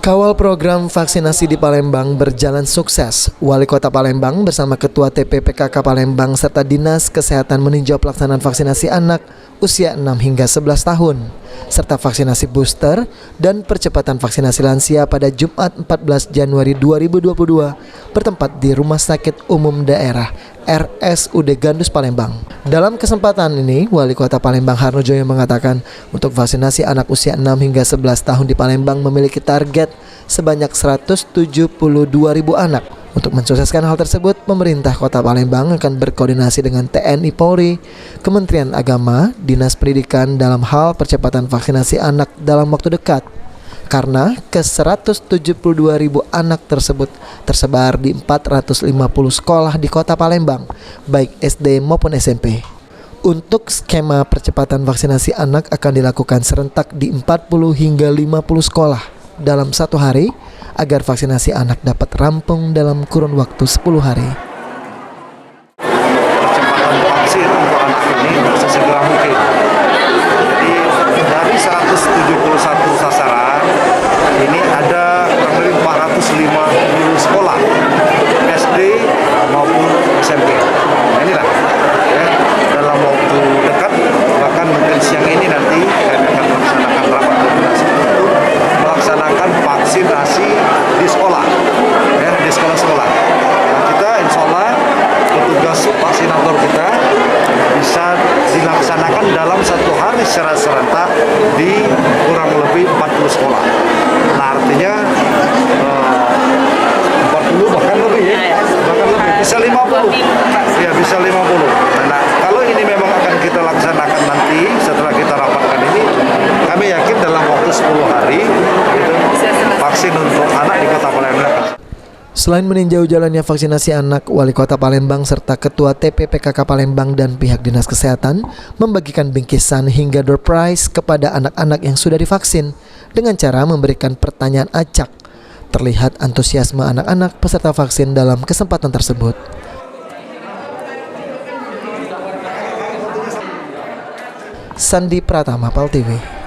Kawal program vaksinasi di Palembang berjalan sukses. Wali Kota Palembang bersama Ketua TPPKK Palembang serta Dinas Kesehatan meninjau pelaksanaan vaksinasi anak usia 6 hingga 11 tahun serta vaksinasi booster dan percepatan vaksinasi lansia pada Jumat 14 Januari 2022 bertempat di Rumah Sakit Umum Daerah RSUD Gandus Palembang. Dalam kesempatan ini, Wali Kota Palembang Harnojoyo mengatakan untuk vaksinasi anak usia 6 hingga 11 tahun di Palembang memiliki target sebanyak 172.000 anak. Untuk mensukseskan hal tersebut, pemerintah Kota Palembang akan berkoordinasi dengan TNI Polri, Kementerian Agama, Dinas Pendidikan dalam hal percepatan vaksinasi anak dalam waktu dekat. Karena ke-172.000 anak tersebut tersebar di 450 sekolah di Kota Palembang, baik SD maupun SMP. Untuk skema percepatan vaksinasi anak akan dilakukan serentak di 40 hingga 50 sekolah dalam satu hari agar vaksinasi anak dapat rampung dalam kurun waktu 10 hari. Percepatan vaksin untuk anak ini sesegera mungkin. Jadi dari 171 sasaran ini ada kurang lebih 450 sekolah SD maupun SMP. Nah, inilah ya, dalam waktu dekat bahkan mungkin siang ini nanti kami akan melaksanakan rapat koordinasi untuk melaksanakan vaksinasi di sekolah, ya, di sekolah-sekolah. Nah, kita insya Allah petugas vaksinator kita bisa dilaksanakan dalam satu hari secara serentak di kurang lebih 40 sekolah. Nah, artinya 40 bahkan lebih ya, bahkan lebih, bisa 50, ya bisa 50. Nah, kalau ini memang akan kita laksanakan nanti setelah kita rapatkan ini, kami yakin dalam waktu 10 hari gitu, vaksin untuk anak di Kota Palembang. Selain meninjau jalannya vaksinasi anak, Wali Kota Palembang serta Ketua TPPKK Palembang dan pihak Dinas Kesehatan membagikan bingkisan hingga door prize kepada anak-anak yang sudah divaksin dengan cara memberikan pertanyaan acak. Terlihat antusiasme anak-anak peserta vaksin dalam kesempatan tersebut. Sandi Pratama, PAL TV.